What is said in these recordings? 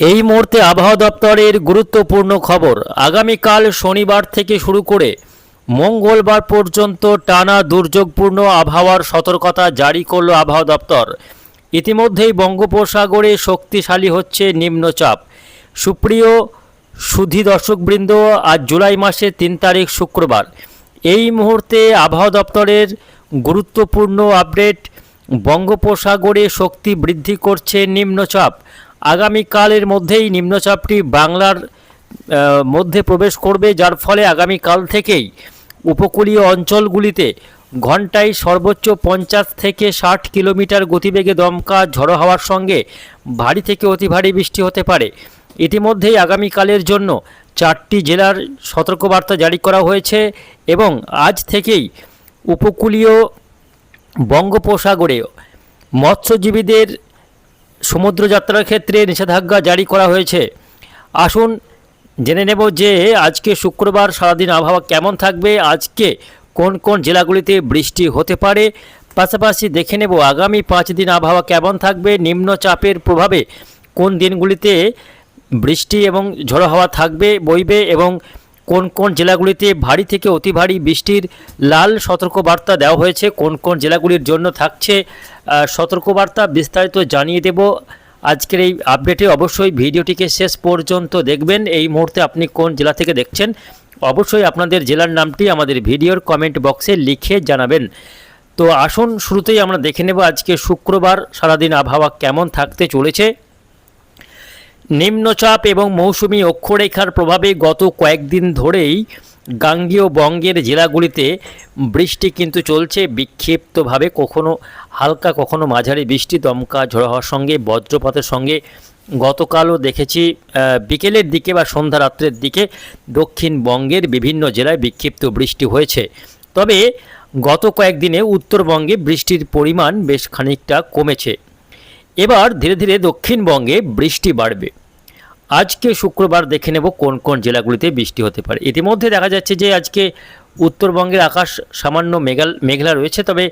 এই মুহূর্তে আবহাওয়া দপ্তরের গুরুত্বপূর্ণ খবর। আগামীকাল শনিবার থেকে শুরু করে মঙ্গলবার পর্যন্ত টানা দুর্যোগপূর্ণ আবহাওয়ার সতর্কতা জারি করল আবহাওয়া দপ্তর। ইতিমধ্যেই বঙ্গোপসাগরে শক্তিশালী হচ্ছে নিম্নচাপ। সুপ্রিয় সুধী দর্শকবৃন্দ, আজ জুলাই মাসের 3 তারিখ শুক্রবার। এই মুহূর্তে আবহাওয়া দপ্তরের গুরুত্বপূর্ণ আপডেট। বঙ্গোপসাগরে শক্তি বৃদ্ধি করছে নিম্নচাপ। আগামীকালের মধ্যেই নিম্নচাপটি বাংলার মধ্যে প্রবেশ করবে, যার ফলে আগামীকাল থেকেই উপকূলীয় অঞ্চলগুলিতে ঘন্টায় সর্বোচ্চ 50 থেকে 60 কিলোমিটার গতিবেগে দমকা ঝড়ো হাওয়ার সঙ্গে ভারী থেকে অতি ভারী বৃষ্টি হতে পারে। ইতিমধ্যেই আগামীকালের জন্য 4টি জেলার সতর্কবার্তা জারি করা হয়েছে এবং আজ থেকেই উপকূলীয় বঙ্গোপসাগরে মৎস্যজীবীদের সমুদ্রযাত্রার ক্ষেত্রে নিষেধাজ্ঞা জারি করা হয়েছে। আসুন জেনে নেব যে আজকে শুক্রবার সারাদিন আবহাওয়া কেমন থাকবে, আজকে কোন কোন জেলাগুলিতে বৃষ্টি হতে পারে। পাশাপাশি দেখে নেব আগামী 5 দিন আবহাওয়া কেমন থাকবে, নিম্নচাপের প্রভাবে কোন দিনগুলিতে বৃষ্টি এবং ঝড়ো হাওয়া থাকবে বইবে এবং কোন কোন জেলাগুলিতে ভারী থেকে অতি ভারী বৃষ্টির লাল সতর্কবার্তা দেওয়া হয়েছে, কোন কোন জেলাগুলির জন্য থাকছে সতর্কবার্তা, বিস্তারিত জানিয়ে দেব আজকের এই আপডেটে। অবশ্যই ভিডিওটিকে শেষ পর্যন্ত দেখবেন। এই মুহূর্তে আপনি কোন জেলা থেকে দেখছেন অবশ্যই আপনাদের জেলার নামটি আমাদের ভিডিওর কমেন্ট বক্সে লিখে জানাবেন। তো আসুন শুরুতেই আমরা দেখে নেব আজকে শুক্রবার সারাদিন আবহাওয়া কেমন থাকতে চলেছে। নিম্নচাপ এবং মৌসুমি অক্ষরেখার প্রভাবে গত কয়েকদিন ধরেই গাঙ্গেয় বঙ্গের জেলাগুলিতে বৃষ্টি কিন্তু চলছে বিক্ষিপ্তভাবে, কখনো হালকা কখনো মাঝারি বৃষ্টি, দমকা ঝড়ো হওয়ার সঙ্গে বজ্রপাতের সঙ্গে। গতকালও দেখেছি বিকেলের দিকে বা সন্ধ্যা রাত্রের দিকে দক্ষিণবঙ্গের বিভিন্ন জেলায় বিক্ষিপ্ত বৃষ্টি হয়েছে। তবে গত কয়েকদিনে উত্তরবঙ্গে বৃষ্টির পরিমাণ বেশ খানিকটা কমেছে। এবার ধীরে ধীরে দক্ষিণবঙ্গে বৃষ্টি বাড়বে। আজকে শুক্রবার দেখে নেব কোন কোন জেলাগুলিতে বৃষ্টি হতে পারে। ইতিমধ্যে দেখা যাচ্ছে যে আজকে উত্তরবঙ্গের আকাশ সামান্য মেঘলা রয়েছে, তবে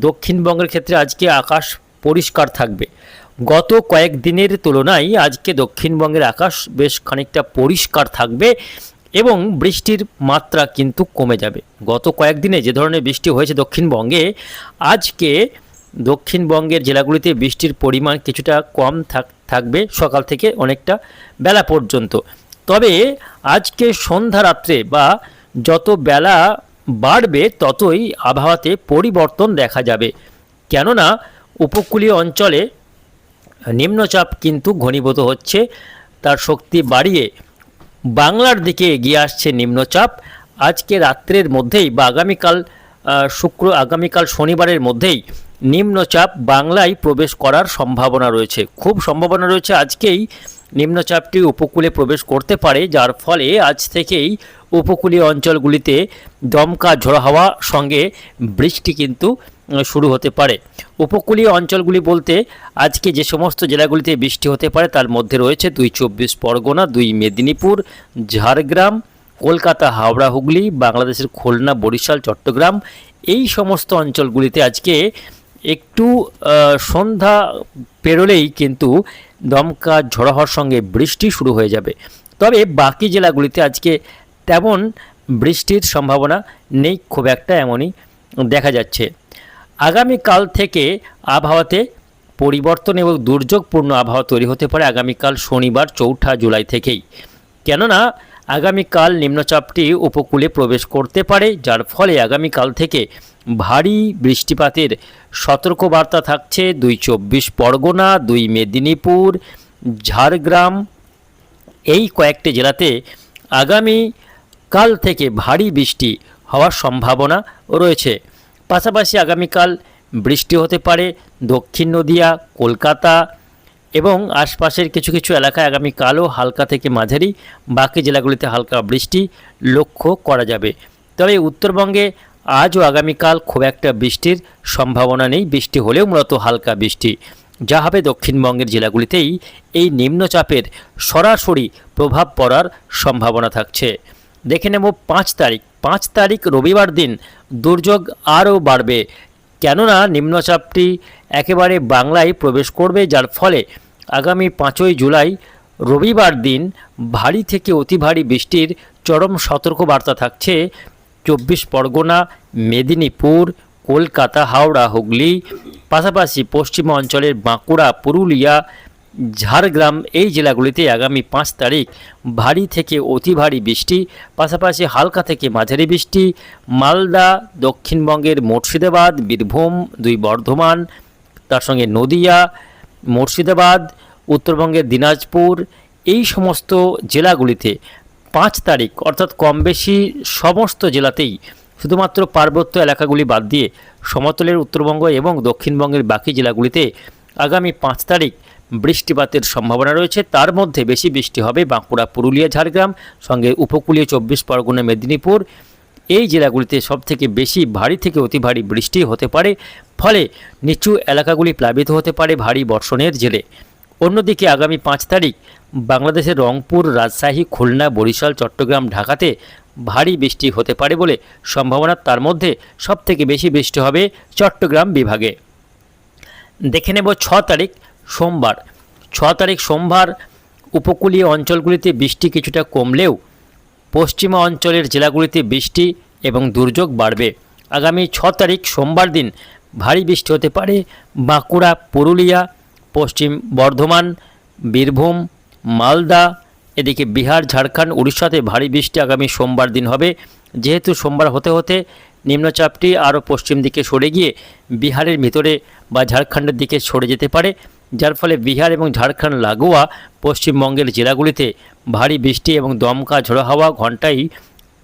দক্ষিণবঙ্গের ক্ষেত্রে আজকে আকাশ পরিষ্কার থাকবে। গত কয়েকদিনের তুলনায় আজকে দক্ষিণবঙ্গের আকাশ বেশ খানিকটা পরিষ্কার থাকবে এবং বৃষ্টির মাত্রা কিন্তু কমে যাবে। গত কয়েকদিনে যে ধরনের বৃষ্টি হয়েছে দক্ষিণবঙ্গে, আজকে দক্ষিণবঙ্গের জেলাগুলিতে বৃষ্টির পরিমাণ কিছুটা কম থাকবে সকাল থেকে অনেকটা বেলা পর্যন্ত। তবে আজকে সন্ধ্যা রাত্রে বা যত বেলা বাড়বে ততই আবহাওয়াতে পরিবর্তন দেখা যাবে, কেননা উপকূলীয় অঞ্চলে নিম্নচাপ কিন্তু ঘনীভূত হচ্ছে, তার শক্তি বাড়িয়ে বাংলার দিকে এগিয়ে আসছে নিম্নচাপ। আজকে রাত্রের মধ্যেই বা আগামীকাল শনিবারের মধ্যেই নিম্নচাপ বাংলায় প্রবেশ করার সম্ভাবনা রয়েছে, খুব সম্ভাবনা রয়েছে। আজকেই নিম্নচাপটি উপকূলে প্রবেশ করতে পারে, যার ফলে আজ থেকেই উপকূলীয় অঞ্চলগুলিতে দমকা ঝড়ো হাওয়া সঙ্গে বৃষ্টি কিন্তু শুরু হতে পারে। উপকূলীয় অঞ্চলগুলি বলতে আজকে যে সমস্ত জেলাগুলিতে বৃষ্টি হতে পারে তার মধ্যে রয়েছে 2 চব্বিশ পরগনা, 2 মেদিনীপুর, ঝাড়গ্রাম, কলকাতা, হাওড়া, হুগলি, বাংলাদেশের খুলনা, বরিশাল, চট্টগ্রাম। এই সমস্ত অঞ্চলগুলিতে আজকে একটু সন্ধ্যা পেরোলেই কিন্তু দমকা ঝড়ো হওয়ার সঙ্গে বৃষ্টি শুরু হয়ে যাবে। তবে বাকি জেলাগুলিতে আজকে তেমন বৃষ্টির সম্ভাবনা নেই, খুব একটা এমনই দেখা যাচ্ছে। আগামীকাল থেকে আবহাওয়াতে পরিবর্তন এবং দুর্যোগপূর্ণ আবহাওয়া তৈরি হতে পারে আগামীকাল শনিবার 4 জুলাই থেকেই, কেননা আগামীকাল নিম্নচাপটি উপকূলে প্রবেশ করতে পারে, যার ফলে আগামীকাল থেকে ভারী বৃষ্টিপাতের সতর্কবার্তা থাকছে 2 চব্বিশ পরগনা, 2 মেদিনীপুর, ঝাড়গ্রাম। এই কয়েকটি জেলাতে আগামীকাল থেকে ভারী বৃষ্টি হওয়ার সম্ভাবনা রয়েছে। পাশাপাশি আগামীকাল বৃষ্টি হতে পারে দক্ষিণ নদিয়া, কলকাতা এবং আশপাশের কিছু কিছু এলাকায় আগামীকালও হালকা থেকে মাঝারি, বাকি জেলাগুলিতে হালকা বৃষ্টি লক্ষ্য করা যাবে। তবে উত্তরবঙ্গে আজ ও আগামীকাল খুব একটা বৃষ্টির সম্ভাবনা নেই, বৃষ্টি হলেও মূলত হালকা বৃষ্টি, যা হবে দক্ষিণবঙ্গের জেলাগুলিতেই এই নিম্নচাপের সরাসরি প্রভাব পড়ার সম্ভাবনা থাকছে। দেখে নেব 5 তারিখ রবিবার দিন দুর্যোগ আরও বাড়বে, কেননা নিম্নচাপটি একেবারে বাংলায় প্রবেশ করবে, যার ফলে আগামী 5 জুলাই রবিবার দিন ভারী থেকে অতি ভারী বৃষ্টির চরম সতর্কবার্তা থাকছে 24 পরগনা, মেদিনীপুর, কলকাতা, হাওড়া, হুগলি, পাশাপাশি পশ্চিম অঞ্চলের বাঁকুড়া, পুরুলিয়া, ঝাড়গ্রাম এই জেলাগুলিতে আগামী 5 তারিখ ভারী থেকে অতি ভারী বৃষ্টি, পাশাপাশি হালকা থেকে মাঝারি বৃষ্টি মালদা, দক্ষিণবঙ্গের মুর্শিদাবাদ, বীরভূম, 2 বর্ধমান, তার সঙ্গে নদিয়া, মুর্শিদাবাদ, উত্তরবঙ্গের দিনাজপুর এই সমস্ত জেলাগুলিতে 5 তারিখ অর্থাৎ কম বেশি সমস্ত জেলাতেই, শুধুমাত্র পার্বত্য এলাকাগুলি বাদ দিয়ে সমতলের উত্তরবঙ্গ এবং দক্ষিণবঙ্গের বাকি জেলাগুলিতে আগামী 5 তারিখ বৃষ্টিপাতের সম্ভাবনা রয়েছে। তার মধ্যে বেশি বৃষ্টি হবে বাঁকুড়া, পুরুলিয়া, ঝাড়গ্রাম, সঙ্গে উপকূলীয় 24 পরগনা, মেদিনীপুর এই জেলাগুলিতে সবথেকে বেশি ভারী থেকে অতি ভারী বৃষ্টি হতে পারে, ফলে নিচু এলাকাগুলি প্লাবিত হতে পারে ভারী বর্ষণের জেরে। অন্যদিকে আগামী 5 তারিখ বাংলাদেশের রংপুর, রাজশাহী, খুলনা, বরিশাল, চট্টগ্রাম, ঢাকাতে ভারী বৃষ্টি হতে পারে বলে সম্ভাবনা। তার মধ্যে সবথেকে বেশি বৃষ্টি হবে চট্টগ্রাম বিভাগে। দেখে নেব 6 তারিখ সোমবার। 6 তারিখ সোমবার উপকূলীয় অঞ্চলগুলিতে বৃষ্টি কিছুটা কমলেও পশ্চিমা অঞ্চলের জেলাগুলিতে বৃষ্টি এবং দুর্যোগ বাড়বে। আগামী 6 তারিখ সোমবার দিন ভারী বৃষ্টি হতে পারে বাঁকুড়া, পুরুলিয়া, পশ্চিম বর্ধমান, বীরভূম, মালদা, এদিকে বিহার, ঝাড়খণ্ড, উড়িষ্যাতে ভারী বৃষ্টি আগামী সোমবার দিন হবে। যেহেতু সোমবার হতে হতে নিম্নচাপটি আরও পশ্চিম দিকে সরে গিয়ে বিহারের ভিতরে বা ঝাড়খণ্ডের দিকে সরে যেতে পারে, যার ফলে বিহার এবং ঝাড়খণ্ড লাগোয়া পশ্চিমবঙ্গের জেলাগুলিতে ভারী বৃষ্টি এবং দমকা ঝোড়ো হাওয়া ঘন্টায়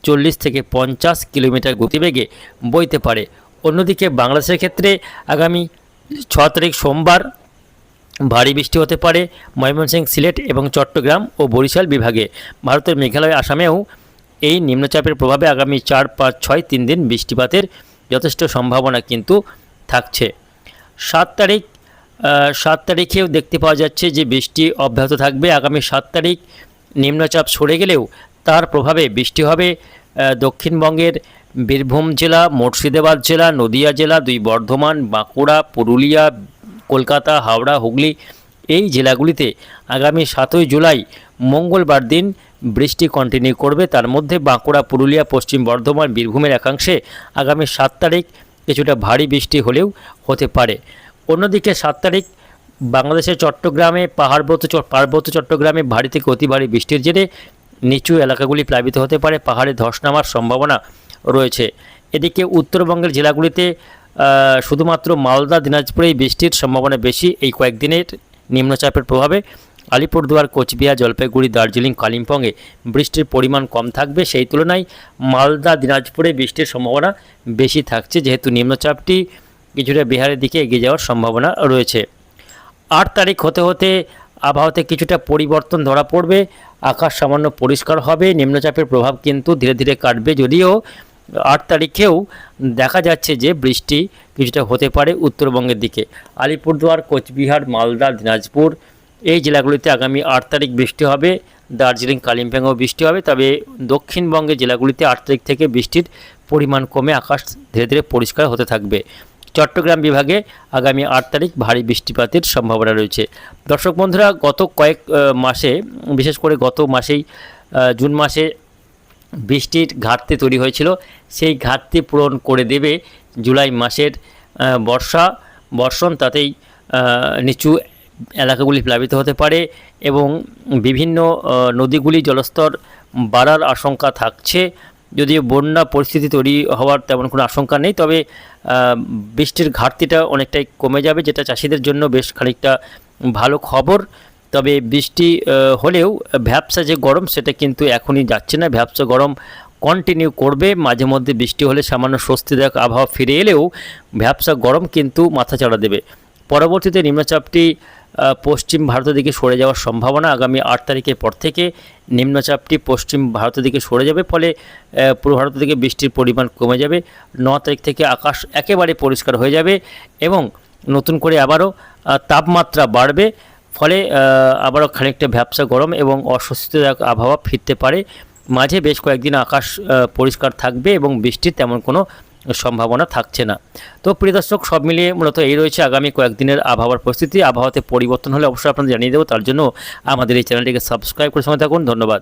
40 থেকে 50 কিলোমিটার গতিবেগে বইতে পারে। অন্যদিকে বাংলাদেশের ক্ষেত্রে আগামী 6 তারিখ সোমবার ভারী বৃষ্টি হতে পারে ময়মনসিংহ, সিলেট এবং চট্টগ্রাম ও বরিশাল বিভাগে। ভারতের মেঘালয়, আসামেও এই নিম্নচাপের প্রভাবে আগামী 4, 5, 6, 3 দিন বৃষ্টিপাতের যথেষ্ট সম্ভাবনা কিন্তু থাকছে। 7 তারিখেও দেখতে পাওয়া যাচ্ছে যে বৃষ্টি অব্যাহত থাকবে। আগামী 7 তারিখ নিম্নচাপ সরে গেলেও তার প্রভাবে বৃষ্টি হবে দক্ষিণবঙ্গের বীরভূম জেলা, মুর্শিদাবাদ জেলা, নদিয়া জেলা, 2 বর্ধমান, বাঁকুড়া, পুরুলিয়া, কলকাতা, হাওড়া, হুগলি এই জেলাগুলিতে আগামী 7ই জুলাই মঙ্গলবার দিন বৃষ্টি কন্টিনিউ করবে। তার মধ্যে বাঁকুড়া, পুরুলিয়া, পশ্চিম বর্ধমান, বীরভূমের একাংশে আগামী 7 তারিখ কিছুটা ভারী বৃষ্টি হলেও হতে পারে। অন্যদিকে 7 তারিখ বাংলাদেশের চট্টগ্রামে পার্বত্য চট্টগ্রামে ভারী থেকে অতি ভারী বৃষ্টির জেরে নিচু এলাকাগুলি প্লাবিত হতে পারে, পাহাড়ে ধস নামার সম্ভাবনা রয়েছে। এদিকে উত্তরবঙ্গের জেলাগুলিতে শুধুমাত্র মালদা, দিনাজপুরেই বৃষ্টির সম্ভাবনা বেশি এই কয়েকদিনের নিম্নচাপের প্রভাবে। আলিপুরদুয়ার, কোচবিহার, জলপাইগুড়ি, দার্জিলিং, কালিম্পংয়ে বৃষ্টির পরিমাণ কম থাকবে। সেই তুলনায় মালদা, দিনাজপুরে বৃষ্টির সম্ভাবনা বেশি থাকছে, যেহেতু নিম্নচাপটি কিছুটা বিহারের দিকে এগিয়ে যাওয়ার সম্ভাবনা রয়েছে। 8 তারিখ হতে হতে আবহাওয়াতে কিছুটা পরিবর্তন ধরা পড়বে, আকাশ সামান্য পরিষ্কার হবে, নিম্নচাপের প্রভাব কিন্তু ধীরে ধীরে কাটবে। যদিও 8 তারিখেও দেখা যাচ্ছে যে বৃষ্টি কিছুটা হতে পারে উত্তরবঙ্গের দিকে। আলিপুরদুয়ার, কোচবিহার, মালদা, দিনাজপুর এই জেলাগুলিতে আগামী 8 তারিখ বৃষ্টি হবে। দার্জিলিং, কালিম্পংয়েও বৃষ্টি হবে, তবে দক্ষিণবঙ্গের জেলাগুলিতে 8 তারিখ থেকে বৃষ্টির পরিমাণ কমে আকাশ ধীরে ধীরে পরিষ্কার হতে থাকবে। চট্টগ্রাম বিভাগে আগামী 8 তারিখ ভারী বৃষ্টিপাতের সম্ভাবনা রয়েছে। দর্শক বন্ধুরা, গত কয়েক মাসে, বিশেষ করে গত মাসেই জুন মাসে বৃষ্টির ঘাটতি তৈরি হয়েছিল, সেই ঘাটতি পূরণ করে দেবে জুলাই মাসের বর্ষণ। তাতেই নিচু এলাকাগুলি প্লাবিত হতে পারে এবং বিভিন্ন নদীগুলি জলস্তর বাড়ার আশঙ্কা থাকছে। যদিও বন্যা পরিস্থিতি তৈরি হওয়ার তেমন কোনো আশঙ্কা নেই, তবে বৃষ্টির ঘাটতিটা অনেকটাই কমে যাবে, যেটা চাষিদের জন্য বেশ খানিকটা ভালো খবর। তবে বৃষ্টি হলেও ভ্যাপসা যে গরম সেটা কিন্তু এখনই যাচ্ছে না, ভ্যাপসা গরম কন্টিনিউ করবে। মাঝে মধ্যে বৃষ্টি হলে সামান্য স্বস্তিদায়ক আবহাওয়া ফিরে এলেও ভ্যাপসা গরম কিন্তু মাথাচাড়া দেবে। পরবর্তীতে নিম্নচাপটি পশ্চিম ভারতের দিকে সরে যাওয়ার সম্ভাবনা। আগামী 8 তারিখের পর থেকে নিম্নচাপটি পশ্চিম ভারতের দিকে সরে যাবে, ফলে পূর্ব ভারতের দিকে বৃষ্টির পরিমাণ কমে যাবে। 9 তারিখ থেকে আকাশ একেবারে পরিষ্কার হয়ে যাবে এবং নতুন করে আবারও তাপমাত্রা বাড়বে, ফলে আবারও খানিকটা ভ্যাপসা গরম এবং অস্বস্তিদায়ক আবহাওয়া ফিরতে পারে। মাঝে বেশ কয়েকদিন আকাশ পরিষ্কার থাকবে এবং বৃষ্টির তেমন কোনো সম্ভাবনা থাকছে না। তো প্রিয় দর্শক, সব মিলিয়ে মূলত এই রয়েছে আগামী কয়েকদিনের আবহাওয়ার পরিস্থিতি। আবহাওয়াতে পরিবর্তন হলে অবশ্যই আপনাদের জানিয়ে দেবো। তার জন্য আমাদের এই চ্যানেলটিকে সাবস্ক্রাইব করে সঙ্গে থাকুন। ধন্যবাদ।